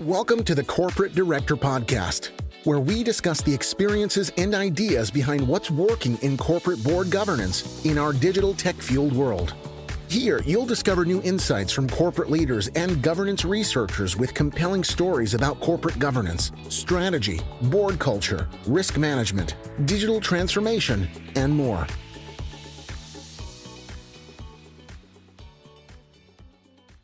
Welcome to the Corporate Director Podcast, where we discuss the experiences and ideas behind what's working in corporate board governance in our digital tech-fueled world. Here, you'll discover new insights from corporate leaders and governance researchers with compelling stories about corporate governance, strategy, board culture, risk management, digital transformation, and more.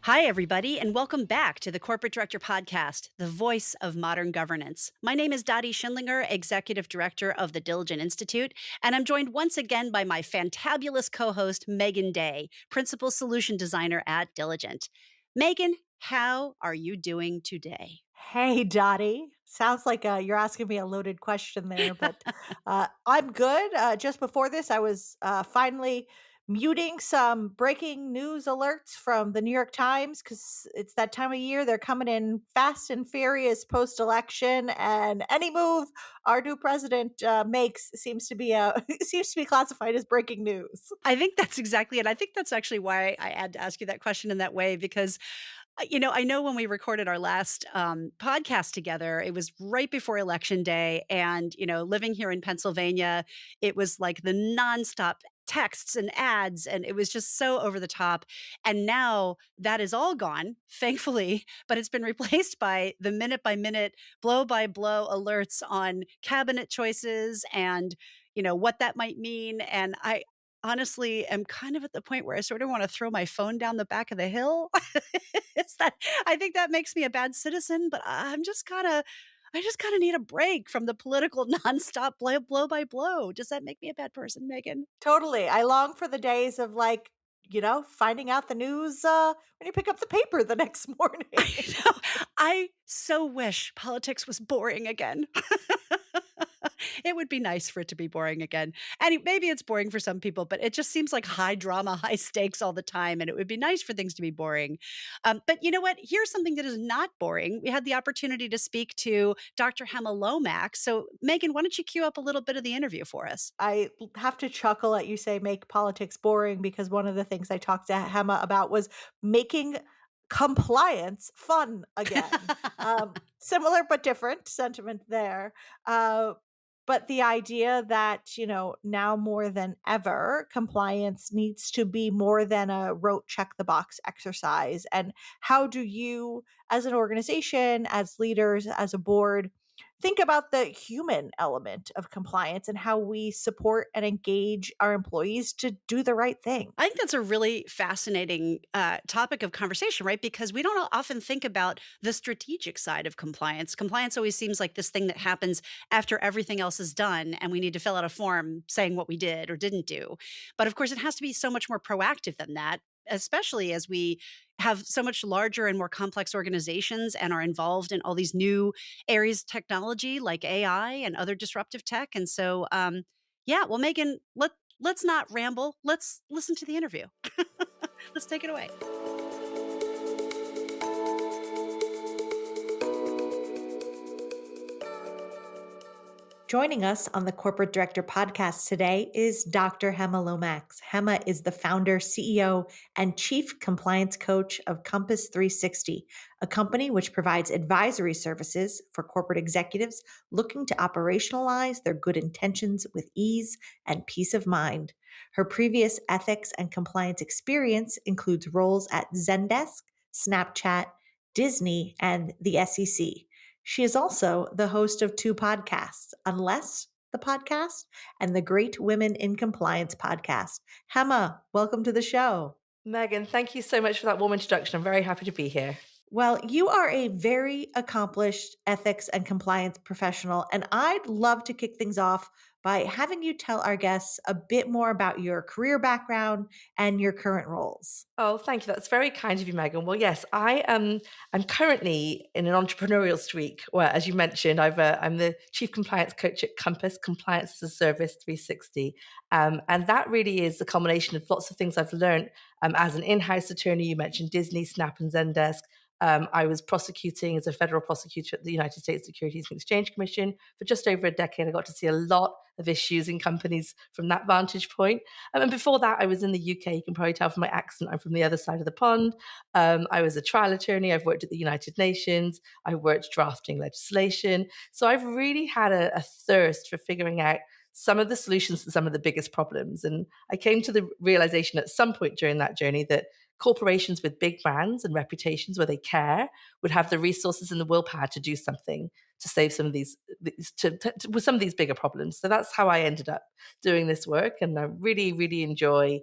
Hi, everybody, and welcome back to the Corporate Director Podcast, the voice of modern governance. My name is Dottie Schindlinger, Executive Director of the Diligent Institute, and I'm joined once again by my fantabulous co-host, Megan Day, Principal Solution Designer at Diligent. Megan, how are you doing today? Hey, Dottie. Sounds like you're asking me a loaded question there, but I'm good. Just before this, I was finally muting some breaking news alerts from the New York Times because it's that time of year. They're coming in fast and furious post-election, and any move our new president makes seems to be seems to be classified as breaking news. I think that's exactly it. I think that's actually why I had to ask you that question in that way, because I know when we recorded our last podcast together, it was right before Election Day. And, living here in Pennsylvania, it was like the nonstop texts and ads, and it was just so over the top. And now that is all gone, thankfully, but it's been replaced by the minute by minute, blow by blow alerts on cabinet choices and, what that might mean. And I honestly am kind of at the point where I sort of want to throw my phone down the back of the hill. It's that I think that makes me a bad citizen, but I just kind of need a break from the political nonstop blow by blow. Does that make me a bad person, Megan? Totally. I long for the days of finding out the news when you pick up the paper the next morning. I know. I so wish politics was boring again. It would be nice for it to be boring again. And maybe it's boring for some people, but it just seems like high drama, high stakes all the time. And it would be nice for things to be boring. But you know what? Here's something that is not boring. We had the opportunity to speak to Dr. Hemma Lomax. So, Megan, why don't you cue up a little bit of the interview for us? I have to chuckle at you say make politics boring because one of the things I talked to Hemma about was making compliance fun again. Similar but different sentiment there. But the idea that, now more than ever, compliance needs to be more than a rote check the box exercise. And how do you, as an organization, as leaders, as a board, think about the human element of compliance and how we support and engage our employees to do the right thing? I think that's a really fascinating topic of conversation, right? Because we don't often think about the strategic side of compliance. Compliance always seems like this thing that happens after everything else is done, and we need to fill out a form saying what we did or didn't do. But of course, it has to be so much more proactive than that, especially as we have so much larger and more complex organizations and are involved in all these new areas of technology like AI and other disruptive tech. And so, yeah, well, Megan, let's not ramble. Let's listen to the interview. Let's take it away. Joining us on the Corporate Director Podcast today is Dr. Hemma Lomax. Hemma is the founder, CEO, and chief compliance coach of COMPAAS 360, a company which provides advisory services for corporate executives looking to operationalize their good intentions with ease and peace of mind. Her previous ethics and compliance experience includes roles at Zendesk, Snapchat, Disney, and the SEC. She is also the host of two podcasts, Unless the Podcast and the Great Women in Compliance podcast. Hemma, welcome to the show. Megan, thank you so much for that warm introduction. I'm very happy to be here. Well, you are a very accomplished ethics and compliance professional, and I'd love to kick things off by having you tell our guests a bit more about your career background and your current roles. Oh, thank you. That's very kind of you, Megan. Well, yes, I'm currently in an entrepreneurial streak where, as you mentioned, I'm the chief compliance coach at COMPAAS, Compliance as a Service 360. And that really is a combination of lots of things I've learned as an in-house attorney. You mentioned Disney, Snap, and Zendesk. I was prosecuting as a federal prosecutor at the United States Securities and Exchange Commission for just over a decade. I got to see a lot of issues in companies from that vantage point. And before that, I was in the UK. You can probably tell from my accent, I'm from the other side of the pond. I was a trial attorney. I've worked at the United Nations. I worked drafting legislation. So I've really had a thirst for figuring out some of the solutions to some of the biggest problems. And I came to the realization at some point during that journey that corporations with big brands and reputations where they care would have the resources and the willpower to do something to save some of with some of these bigger problems. So that's how I ended up doing this work, and I really, really enjoy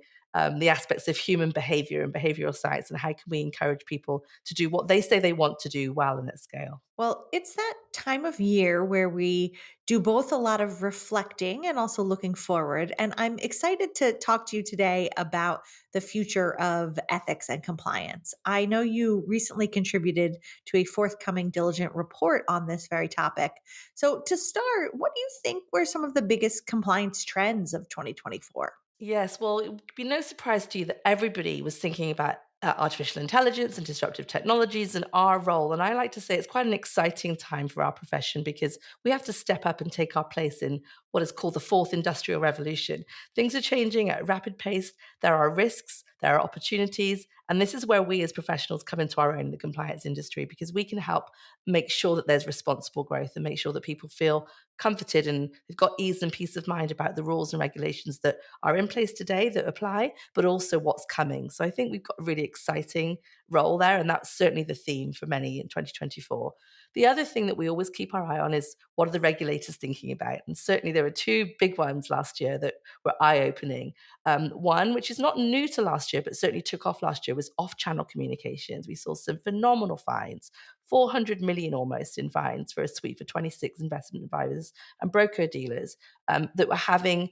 the aspects of human behavior and behavioral science, and how can we encourage people to do what they say they want to do well and at scale. Well, it's that time of year where we do both a lot of reflecting and also looking forward. And I'm excited to talk to you today about the future of ethics and compliance. I know you recently contributed to a forthcoming diligent report on this very topic. So, to start, what do you think were some of the biggest compliance trends of 2024? Yes, well, it would be no surprise to you that everybody was thinking about artificial intelligence and disruptive technologies and our role. And I like to say it's quite an exciting time for our profession because we have to step up and take our place in what is called the fourth industrial revolution. Things are changing at a rapid pace. There are risks, there are opportunities. And this is where we as professionals come into our own in the compliance industry, because we can help make sure that there's responsible growth and make sure that people feel comforted and they've got ease and peace of mind about the rules and regulations that are in place today that apply, but also what's coming. So I think we've got a really exciting role there, and that's certainly the theme for many in 2024. The other thing that we always keep our eye on is what are the regulators thinking about? And certainly there were two big ones last year that were eye-opening. One, which is not new to last year, but certainly took off last year, was off-channel communications. We saw some phenomenal fines, 400 million almost in fines for a suite for 26 investment advisors and broker dealers that were having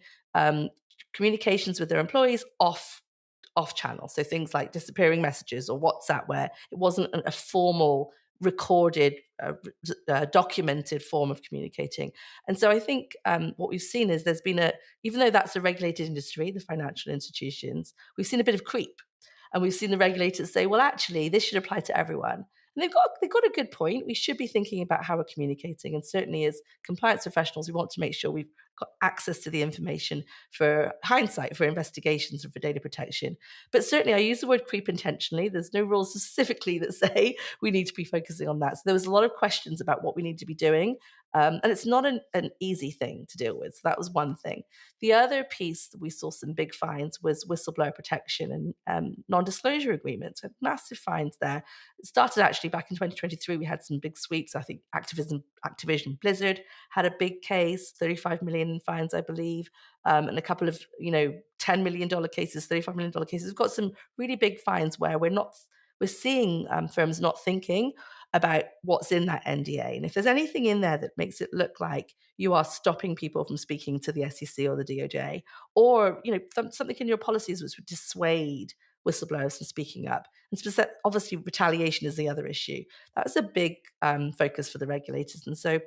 communications with their employees off channel. So things like disappearing messages or WhatsApp, where it wasn't a formal, recorded, documented form of communicating. And so I think what we've seen is there's been even though that's a regulated industry, the financial institutions, we've seen a bit of creep. And we've seen the regulators say, well, actually, this should apply to everyone. And they've got a good point. We should be thinking about how we're communicating. And certainly as compliance professionals, we want to make sure we've got access to the information for hindsight, for investigations, and for data protection. But certainly I use the word creep intentionally. There's no rules specifically that say we need to be focusing on that. So there was a lot of questions about what we need to be doing. And it's not an easy thing to deal with. So that was one thing. The other piece that we saw some big fines was whistleblower protection and non-disclosure agreements. We had massive fines there. It started actually back in 2023. We had some big sweeps. I think Activision Blizzard had a big case, 35 million in fines, I believe, and a couple of $10 million cases, $35 million cases. We've got some really big fines where we're seeing firms not thinking about what's in that NDA. And if there's anything in there that makes it look like you are stopping people from speaking to the SEC or the DOJ, or something in your policies which would dissuade whistleblowers from speaking up. And obviously, retaliation is the other issue. That's a big focus for the regulators. And so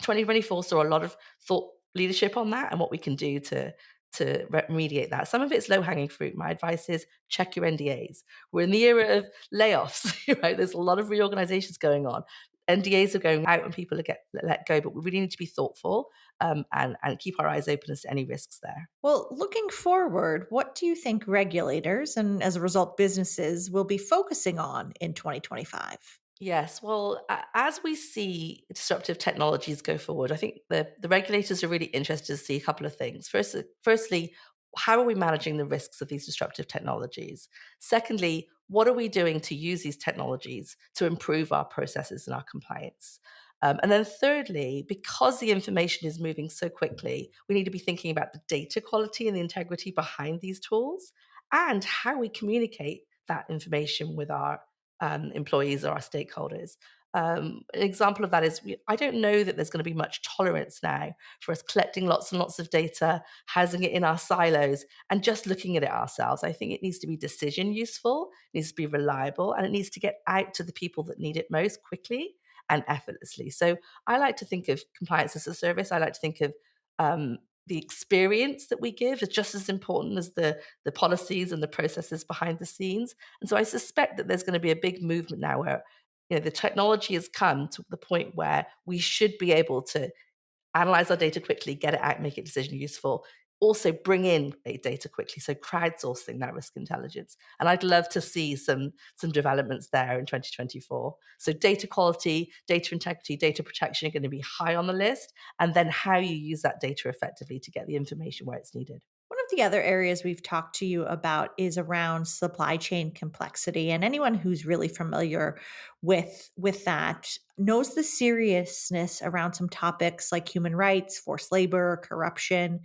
2024 saw a lot of thought leadership on that and what we can do to remediate that. Some of it's low hanging fruit. My advice is check your NDAs. We're in the era of layoffs, right? There's a lot of reorganizations going on. NDAs are going out and people get let go, but we really need to be thoughtful and keep our eyes open as to any risks there. Well, looking forward, what do you think regulators and as a result businesses will be focusing on in 2025? Yes, well, as we see disruptive technologies go forward, I think the regulators are really interested to see a couple of things. Firstly, how are we managing the risks of these disruptive technologies? Secondly, what are we doing to use these technologies to improve our processes and our compliance? And then thirdly, because the information is moving so quickly, we need to be thinking about the data quality and the integrity behind these tools and how we communicate that information with our employees or our stakeholders. An example of that is I don't know that there's going to be much tolerance now for us collecting lots and lots of data, housing it in our silos, and just looking at it ourselves. I think it needs to be decision useful, it needs to be reliable, and it needs to get out to the people that need it most quickly and effortlessly. So I like to think of compliance as a service. I like to think of the experience that we give is just as important as the policies and the processes behind the scenes. And so I suspect that there's going to be a big movement now where The technology has come to the point where we should be able to analyze our data quickly, get it out, make it decision useful. Also bring in data quickly, so crowdsourcing that risk intelligence. And I'd love to see some developments there in 2024. So data quality, data integrity, data protection are going to be high on the list, and then how you use that data effectively to get the information where it's needed. One of the other areas we've talked to you about is around supply chain complexity. And anyone who's really familiar with that knows the seriousness around some topics like human rights, forced labor, corruption.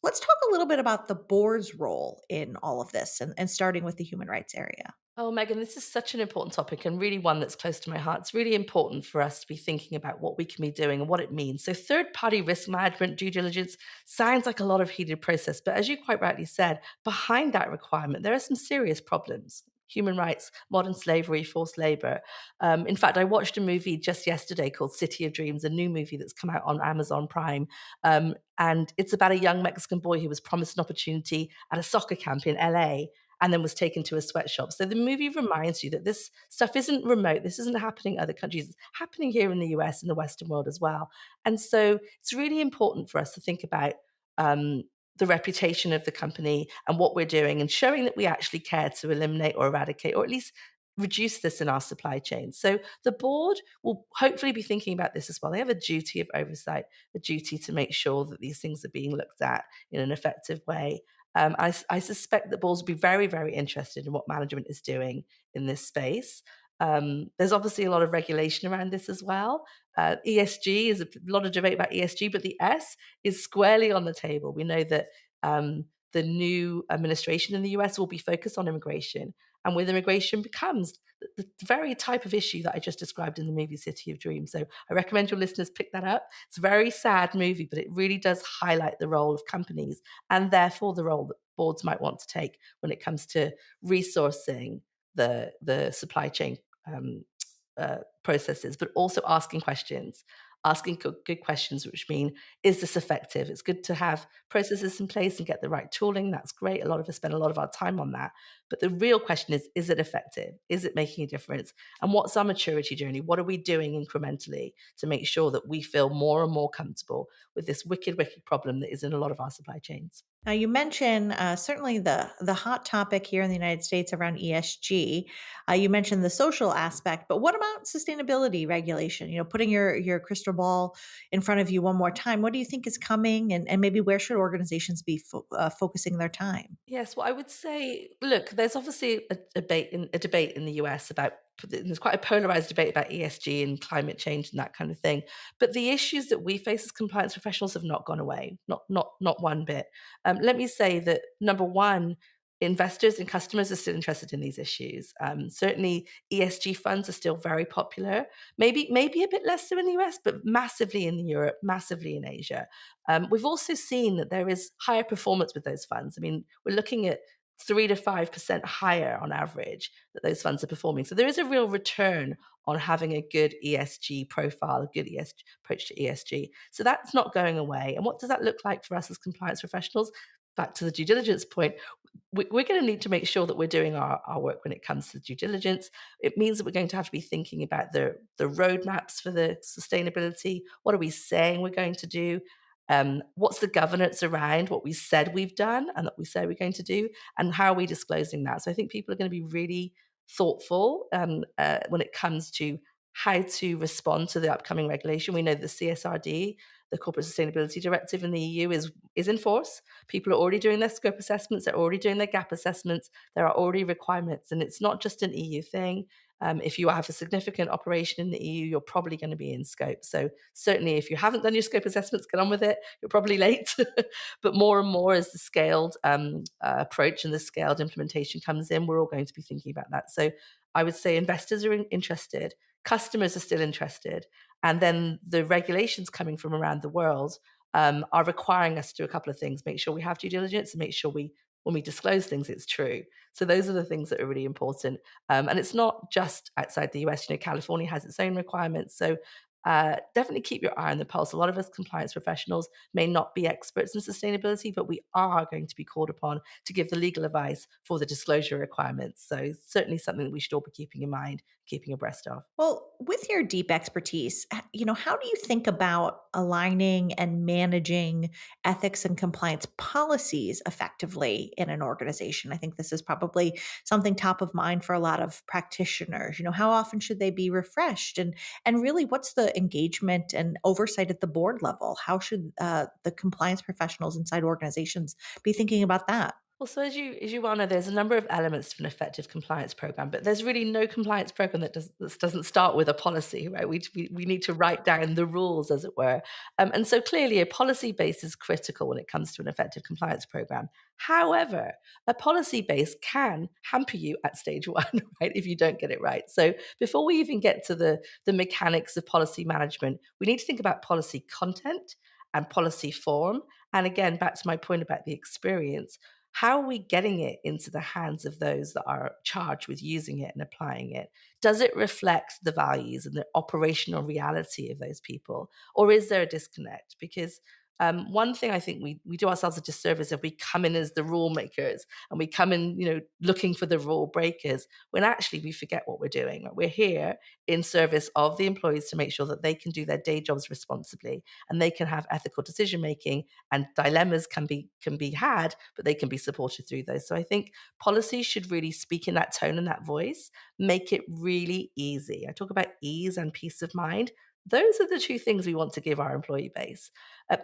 Let's talk a little bit about the board's role in all of this and starting with the human rights area. Oh, Megan, this is such an important topic and really one that's close to my heart. It's really important for us to be thinking about what we can be doing and what it means. So, third party risk management, due diligence sounds like a lot of heated process. But as you quite rightly said, behind that requirement, there are some serious problems. Human rights, modern slavery, forced labor. In fact, I watched a movie just yesterday called City of Dreams, a new movie that's come out on Amazon Prime. And it's about a young Mexican boy who was promised an opportunity at a soccer camp in LA and then was taken to a sweatshop. So the movie reminds you that this stuff isn't remote. This isn't happening in other countries. It's happening here in the US and the Western world as well. And so it's really important for us to think about um, the reputation of the company and what we're doing and showing that we actually care to eliminate or eradicate or at least reduce this in our supply chain. So the board will hopefully be thinking about this as well. They have a duty of oversight, a duty to make sure that these things are being looked at in an effective way. I suspect that boards will be very, very interested in what management is doing in this space. There's obviously a lot of regulation around this as well. ESG is a lot of debate about ESG, but the S is squarely on the table. We know that the new administration in the US will be focused on immigration, and with immigration becomes the very type of issue that I just described in the movie City of Dreams. So I recommend your listeners pick that up. It's a very sad movie, but it really does highlight the role of companies and therefore the role that boards might want to take when it comes to resourcing the supply chain processes, but also asking questions, asking good questions, which mean, is this effective? It's good to have processes in place and get the right tooling. That's great. A lot of us spend a lot of our time on that. But the real question is it effective? Is it making a difference? And what's our maturity journey? What are we doing incrementally to make sure that we feel more and more comfortable with this wicked, wicked problem that is in a lot of our supply chains? Now, you mentioned certainly the hot topic here in the United States around ESG. You mentioned the social aspect, but what about sustainability regulation? Putting your crystal ball in front of you one more time. What do you think is coming, and maybe where should organizations be focusing their time? Yes, well, I would say, look, there's obviously a debate in the US about there's quite a polarized debate about ESG and climate change and that kind of thing. But the issues that we face as compliance professionals have not gone away, not one bit. Let me say that number one, investors and customers are still interested in these issues. Certainly, ESG funds are still very popular. Maybe a bit less so in the US, but massively in Europe, massively in Asia. We've also seen that there is higher performance with those funds. I mean, we're looking at 3 to 5% higher on average that those funds are performing. So there is a real return on having a good ESG profile, a good ESG approach to ESG. So that's not going away. And what does that look like for us as compliance professionals? Back to the due diligence point, we're going to need to make sure that we're doing our work when it comes to due diligence. It means that we're going to have to be thinking about the roadmaps for the sustainability. What are we saying we're going to do? What's the governance around what we said we've done and that we say we're going to do, and how are we disclosing that? So I think people are going to be really thoughtful when it comes to how to respond to the upcoming regulation. We know the CSRD, the Corporate Sustainability Directive in the EU, is in force. People are already doing their scope assessments, they're already doing their gap assessments, there are already requirements, and it's not just an EU thing. If you have a significant operation in the EU, you're probably going to be in scope. So certainly, if you haven't done your scope assessments, get on with it. You're probably late. But more and more, as the scaled approach and the scaled implementation comes in, we're all going to be thinking about that. So I would say investors are interested, customers are still interested, and then the regulations coming from around the world are requiring us to do a couple of things: make sure we have due diligence, and make sure when we disclose things, it's true. So those are the things that are really important. And it's not just outside the US. California has its own requirements. So definitely keep your eye on the pulse. A lot of us compliance professionals may not be experts in sustainability, but we are going to be called upon to give the legal advice for the disclosure requirements. So certainly something that we should all be keeping in mind, keeping abreast of. Well, with your deep expertise, how do you think about aligning and managing ethics and compliance policies effectively in an organization? I think this is probably something top of mind for a lot of practitioners. How often should they be refreshed, and really, what's the engagement and oversight at the board level? How should the compliance professionals inside organizations be thinking about that? Well, so as you well know, there's a number of elements to an effective compliance program, but there's really no compliance program that doesn't start with a policy, right? We need to write down the rules, as it were, and so clearly a policy base is critical when it comes to an effective compliance program. However, a policy base can hamper you at stage one, right? If you don't get it right. So before we even get to the mechanics of policy management, we need to think about policy content and policy form. And again, back to my point about the experience, how are we getting it into the hands of those that are charged with using it and applying it? Does it reflect the values and the operational reality of those people? Or is there a disconnect? Because one thing I think we do ourselves a disservice if we come in as the rule makers and we come in, looking for the rule breakers, when actually we forget what we're doing. Like, we're here in service of the employees to make sure that they can do their day jobs responsibly and they can have ethical decision making, and dilemmas can be had, but they can be supported through those. So I think policies should really speak in that tone and that voice, make it really easy. I talk about ease and peace of mind. Those are the two things we want to give our employee base.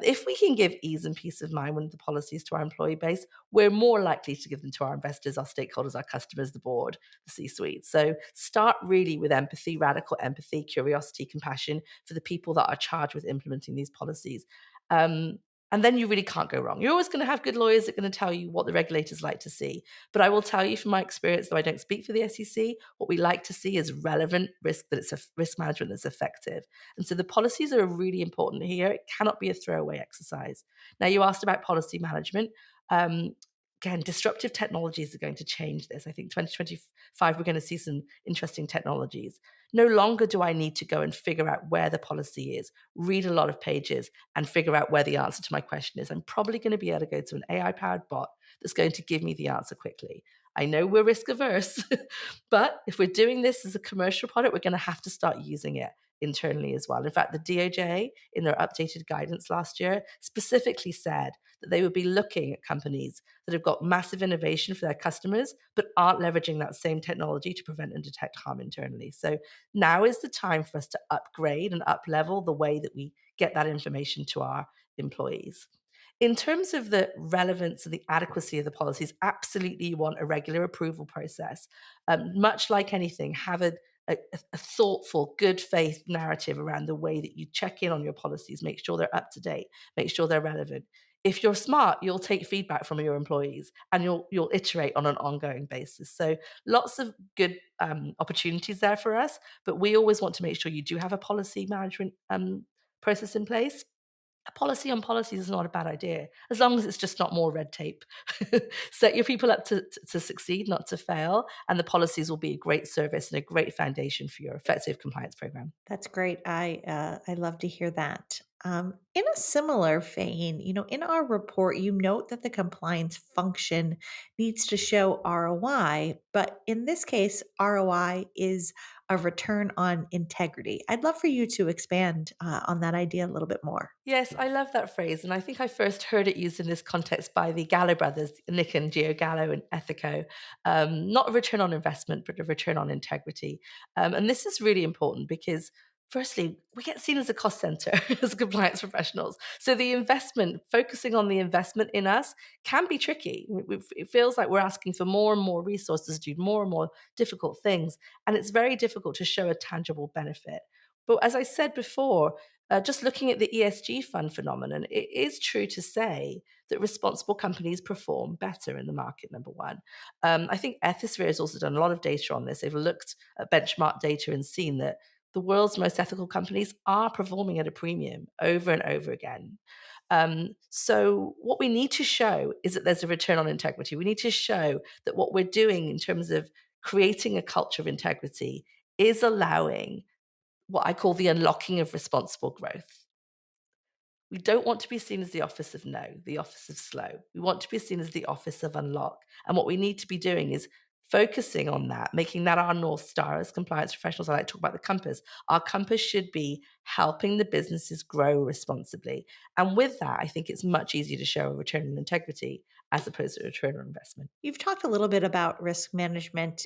If we can give ease and peace of mind with the policies to our employee base, we're more likely to give them to our investors, our stakeholders, our customers, the board, the C-suite. So start really with empathy, radical empathy, curiosity, compassion for the people that are charged with implementing these policies. Um, and then you really can't go wrong. You're always going to have good lawyers that are going to tell you what the regulators like to see. But I will tell you from my experience, though I don't speak for the SEC, what we like to see is relevant risk, that it's a risk management that's effective. And so the policies are really important here. It cannot be a throwaway exercise. Now, you asked about policy management. Um, Again, disruptive technologies are going to change this. I think 2025, we're going to see some interesting technologies. No longer do I need to go and figure out where the policy is, read a lot of pages, and figure out where the answer to my question is. I'm probably going to be able to go to an AI-powered bot that's going to give me the answer quickly. I know we're risk averse, but if we're doing this as a commercial product, we're going to have to start using it internally as well. In fact, the DOJ, in their updated guidance last year, specifically said that they would be looking at companies that have got massive innovation for their customers, but aren't leveraging that same technology to prevent and detect harm internally. So now is the time for us to upgrade and up level the way that we get that information to our employees. In terms of the relevance and the adequacy of the policies, absolutely you want a regular approval process. Much like anything, have a thoughtful, good faith narrative around the way that you check in on your policies, make sure they're up to date, make sure they're relevant. If you're smart, you'll take feedback from your employees and you'll iterate on an ongoing basis. So lots of good opportunities there for us, but we always want to make sure you do have a policy management process in place. A policy on policies is not a bad idea, as long as it's just not more red tape. Set your people up to succeed, not to fail, and the policies will be a great service and a great foundation for your effective compliance program. That's great. I love to hear that. In a similar vein, in our report, you note that the compliance function needs to show ROI, but in this case, ROI is a return on integrity. I'd love for you to expand on that idea a little bit more. Yes, I love that phrase. And I think I first heard it used in this context by the Gallo brothers, Nick and Gio Gallo and Ethico. Not a return on investment, but a return on integrity. And this is really important because, firstly, we get seen as a cost center as compliance professionals. So the investment, focusing on the investment in us, can be tricky. It feels like we're asking for more and more resources to do more and more difficult things. And it's very difficult to show a tangible benefit. But as I said before, just looking at the ESG fund phenomenon, it is true to say that responsible companies perform better in the market, number one. I think Ethisphere has also done a lot of data on this. They've looked at benchmark data and seen that the world's most ethical companies are performing at a premium over and over again. So what we need to show is that there's a return on integrity. We need to show that what we're doing in terms of creating a culture of integrity is allowing what I call the unlocking of responsible growth. We don't want to be seen as the office of no, the office of slow. We want to be seen as the office of unlock. And what we need to be doing is focusing on that, making that our North Star as compliance professionals. I like to talk about the compass. Our compass should be helping the businesses grow responsibly. And with that, I think it's much easier to show a return on integrity as opposed to a return on investment. You've talked a little bit about risk management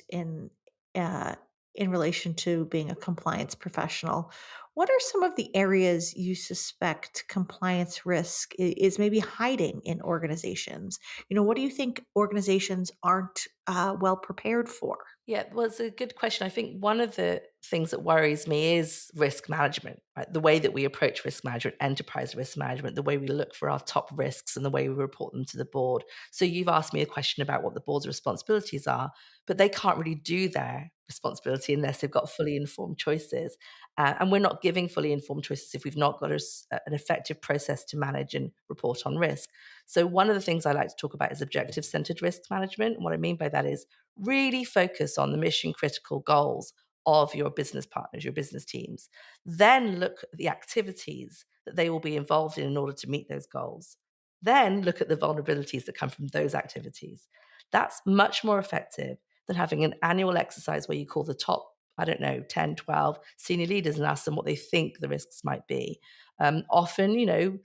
uh, in relation to being a compliance professional. What are some of the areas you suspect compliance risk is maybe hiding in organizations? What do you think organizations aren't well prepared for? Yeah, well, it's a good question. I think one of the things that worries me is risk management, right? The way that we approach risk management, enterprise risk management, the way we look for our top risks and the way we report them to the board. So you've asked me a question about what the board's responsibilities are, but they can't really do their responsibility unless they've got fully informed choices. And we're not giving fully informed choices if we've not got an effective process to manage and report on risk. So one of the things I like to talk about is objective-centered risk management. And what I mean by that is really focus on the mission critical goals of your business partners, your business teams. Then look at the activities that they will be involved in order to meet those goals. Then look at the vulnerabilities that come from those activities. That's much more effective than having an annual exercise where you call the top, I don't know, 10, 12 senior leaders and ask them what they think the risks might be. Often,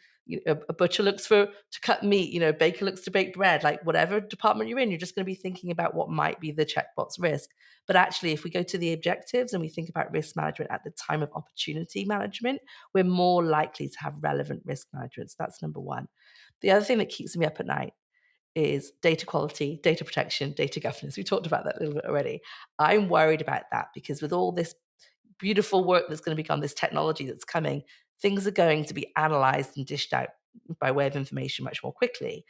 a butcher looks to cut meat, a baker looks to bake bread, like whatever department you're in, you're just going to be thinking about what might be the checkbox risk. But actually, if we go to the objectives and we think about risk management at the time of opportunity management, we're more likely to have relevant risk management. So that's number one. The other thing that keeps me up at night is data quality, data protection, data governance. We talked about that a little bit already. I'm worried about that because with all this beautiful work that's going to become this technology that's coming, things are going to be analyzed and dished out by way of information much more quickly.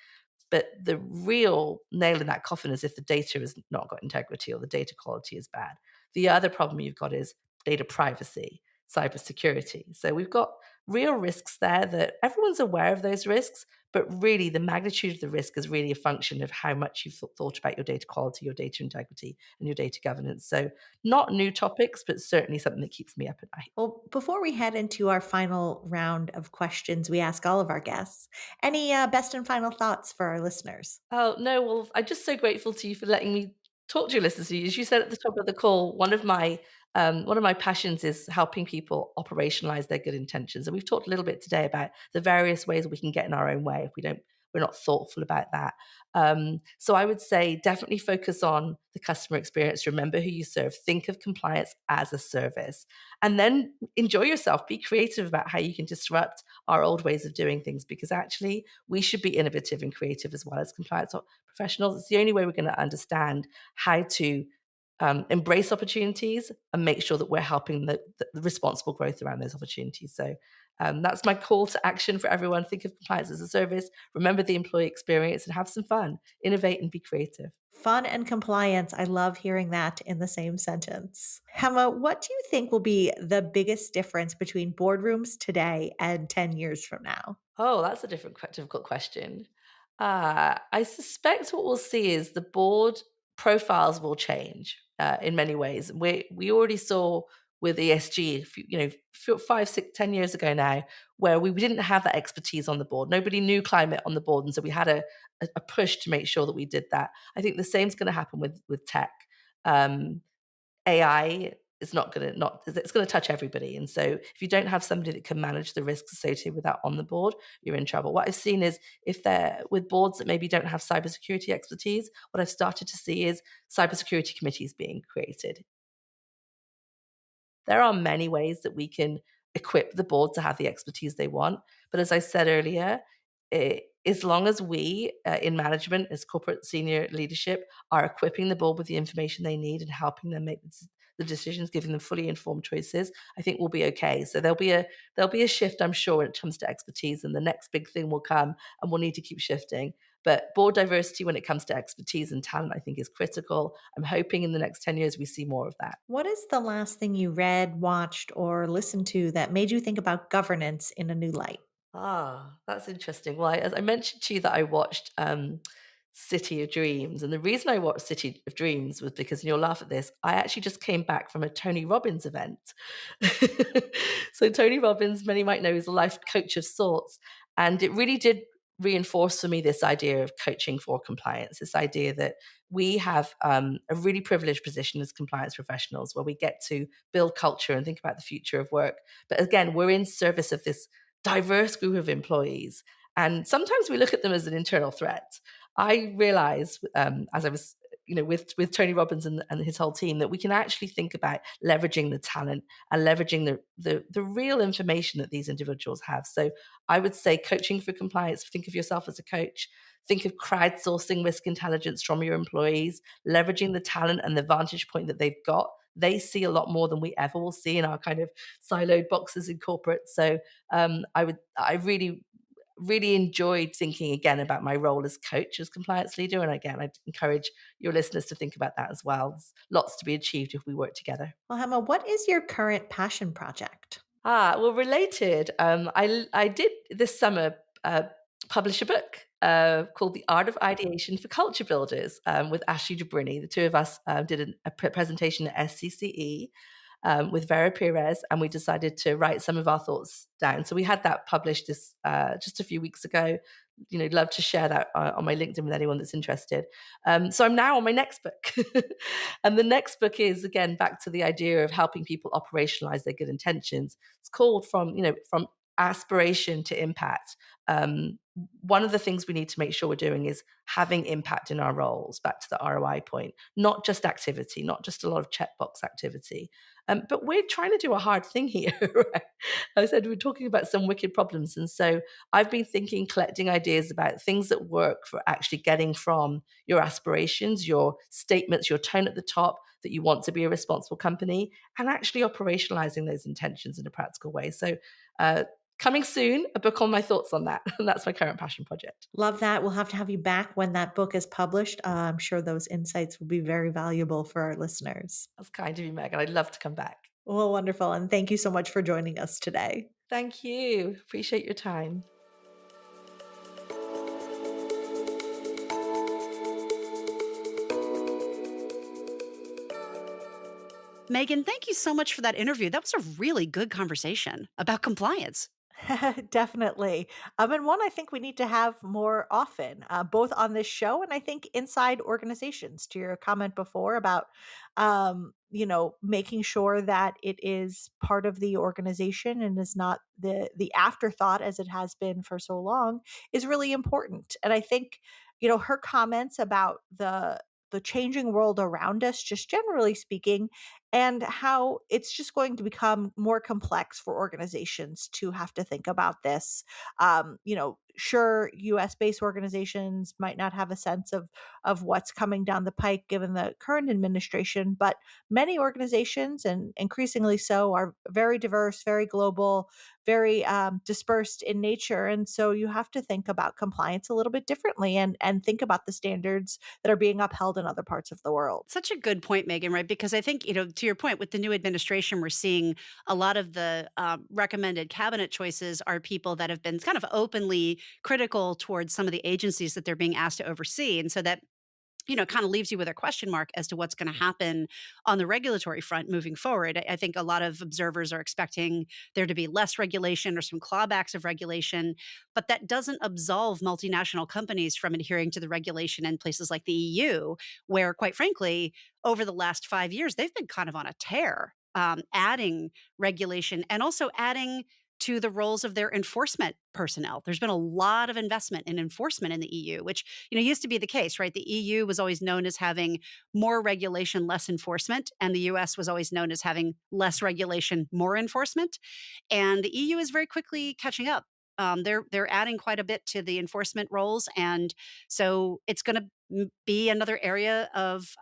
But the real nail in that coffin is if the data has not got integrity or the data quality is bad. The other problem you've got is data privacy, cybersecurity. So we've got real risks there that everyone's aware of those risks, but really the magnitude of the risk is really a function of how much you've thought about your data quality, your data integrity, and your data governance. So not new topics, but certainly something that keeps me up at night. Well, before we head into our final round of questions we ask all of our guests, any best and final thoughts for our listeners? Oh, no, well, I'm just so grateful to you for letting me talk to your listeners. As you said at the top of the call, one of my passions is helping people operationalize their good intentions. And we've talked a little bit today about the various ways we can get in our own way if we're not thoughtful about that. So I would say definitely focus on the customer experience. Remember who you serve. Think of compliance as a service, and then enjoy yourself. Be creative about how you can disrupt our old ways of doing things, because actually we should be innovative and creative as well as compliance professionals. It's the only way we're going to understand how to embrace opportunities and make sure that we're helping the responsible growth around those opportunities. So that's my call to action for everyone. Think of compliance as a service, remember the employee experience, and have some fun, innovate and be creative. Fun and compliance. I love hearing that in the same sentence. Hemma, what do you think will be the biggest difference between boardrooms today and 10 years from now? Oh, that's a difficult question. I suspect what we'll see is the board profiles will change in many ways. We already saw with ESG, 5, 6, 10 years ago now, where we didn't have that expertise on the board. Nobody knew climate on the board, and so we had a push to make sure that we did that. I think the same is going to happen with tech. Um, AI is not it's going to touch everybody. And so if you don't have somebody that can manage the risks associated with that on the board, you're in trouble. What I've seen is if they're with boards that maybe don't have cybersecurity expertise, what I've started to see is cybersecurity committees being created. There are many ways that we can equip the board to have the expertise they want. But as I said earlier, as long as we in management, as corporate senior leadership, are equipping the board with the information they need and helping them make the decisions, giving them fully informed choices, I think we'll be okay. So there'll be a shift, I'm sure, when it comes to expertise, and the next big thing will come, and we'll need to keep shifting. But board diversity when it comes to expertise and talent, I think, is critical. I'm hoping in the next 10 years we see more of that. What is the last thing you read, watched, or listened to that made you think about governance in a new light? That's interesting. Well, as I mentioned to you that I watched City of Dreams, and the reason I watched City of Dreams was because, and you'll laugh at this, I actually just came back from a Tony Robbins event. So Tony Robbins, many might know, is a life coach of sorts, and it really did reinforced for me this idea of coaching for compliance, this idea that we have a really privileged position as compliance professionals where we get to build culture and think about the future of work. But again, we're in service of this diverse group of employees. And sometimes we look at them as an internal threat. I realized as I was with Tony Robbins and his whole team that we can actually think about leveraging the talent and leveraging the real information that these individuals have. So I would say coaching for compliance, think of yourself as a coach. Think of crowdsourcing risk intelligence from your employees, leveraging the talent and the vantage point that they've got. They see a lot more than we ever will see in our kind of siloed boxes in corporate. So I really enjoyed thinking again about my role as coach, as compliance leader. And again, I'd encourage your listeners to think about that as well. There's lots to be achieved if we work together. Well, Hemma, what is your current passion project? Well, related. I did this summer publish a book called "The Art of Ideation for Culture Builders" with Ashley Dubrini. The two of us did a presentation at SCCE with Vera Perez, and we decided to write some of our thoughts down. So we had that published this just a few weeks ago. Love to share that on my LinkedIn with anyone that's interested. So I'm now on my next book, and the next book is again back to the idea of helping people operationalize their good intentions. It's called from aspiration to impact. One of the things we need to make sure we're doing is having impact in our roles. Back to the ROI point, not just activity, not just a lot of checkbox activity. But we're trying to do a hard thing here. Right? I said we're talking about some wicked problems. And so I've been thinking, collecting ideas about things that work for actually getting from your aspirations, your statements, your tone at the top that you want to be a responsible company, and actually operationalizing those intentions in a practical way. So coming soon, a book on my thoughts on that. And that's my current passion project. Love that. We'll have to have you back when that book is published. I'm sure those insights will be very valuable for our listeners. That's kind of you, Megan. I'd love to come back. Well, wonderful. And thank you so much for joining us today. Thank you. Appreciate your time. Megan, thank you so much for that interview. That was a really good conversation about compliance. Definitely. And one I think we need to have more often, both on this show and I think inside organizations. To your comment before about, making sure that it is part of the organization and is not the afterthought as it has been for so long is really important. And I think, her comments about the changing world around us, just generally speaking, and how it's just going to become more complex for organizations to have to think about this. Sure, US based organizations might not have a sense of what's coming down the pike given the current administration, but many organizations, and increasingly so, are very diverse, very global, very dispersed in nature. And so you have to think about compliance a little bit differently and think about the standards that are being upheld in other parts of the world. Such a good point, Megan, right? Because I think, to your point, with the new administration, we're seeing a lot of the recommended cabinet choices are people that have been kind of openly critical towards some of the agencies that they're being asked to oversee. And so that kind of leaves you with a question mark as to what's going to happen on the regulatory front moving forward. I think a lot of observers are expecting there to be less regulation or some clawbacks of regulation, but that doesn't absolve multinational companies from adhering to the regulation in places like the EU, where, quite frankly, over the last 5 years, they've been kind of on a tear, adding regulation and also adding to the roles of their enforcement personnel. There's been a lot of investment in enforcement in the EU, which used to be the case, right? The EU was always known as having more regulation, less enforcement, and the US was always known as having less regulation, more enforcement. And the EU is very quickly catching up. They're adding quite a bit to the enforcement roles, and so it's going to be another area of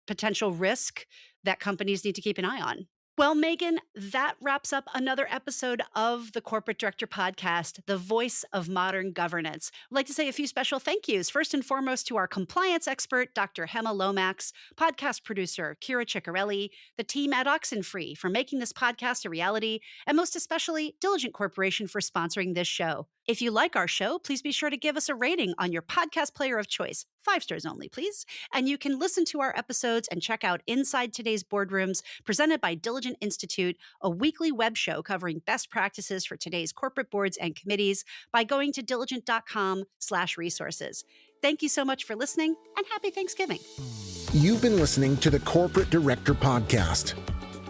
potential risk that companies need to keep an eye on. Well, Megan, that wraps up another episode of the Corporate Director Podcast, the voice of modern governance. I'd like to say a few special thank yous. First and foremost to our compliance expert, Dr. Hemma Lomax, podcast producer, Kira Ciccarelli, the team at Oxenfree for making this podcast a reality, and most especially, Diligent Corporation for sponsoring this show. If you like our show, please be sure to give us a rating on your podcast player of choice. 5 stars only, please. And you can listen to our episodes and check out Inside Today's Boardrooms, presented by Diligent Institute, a weekly web show covering best practices for today's corporate boards and committees, by going to diligent.com/resources. Thank you so much for listening, and happy Thanksgiving. You've been listening to the Corporate Director Podcast.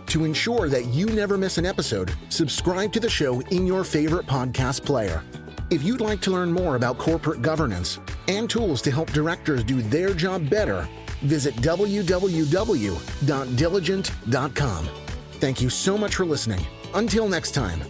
To ensure that you never miss an episode, subscribe to the show in your favorite podcast player. If you'd like to learn more about corporate governance and tools to help directors do their job better, visit www.diligent.com. Thank you so much for listening. Until next time.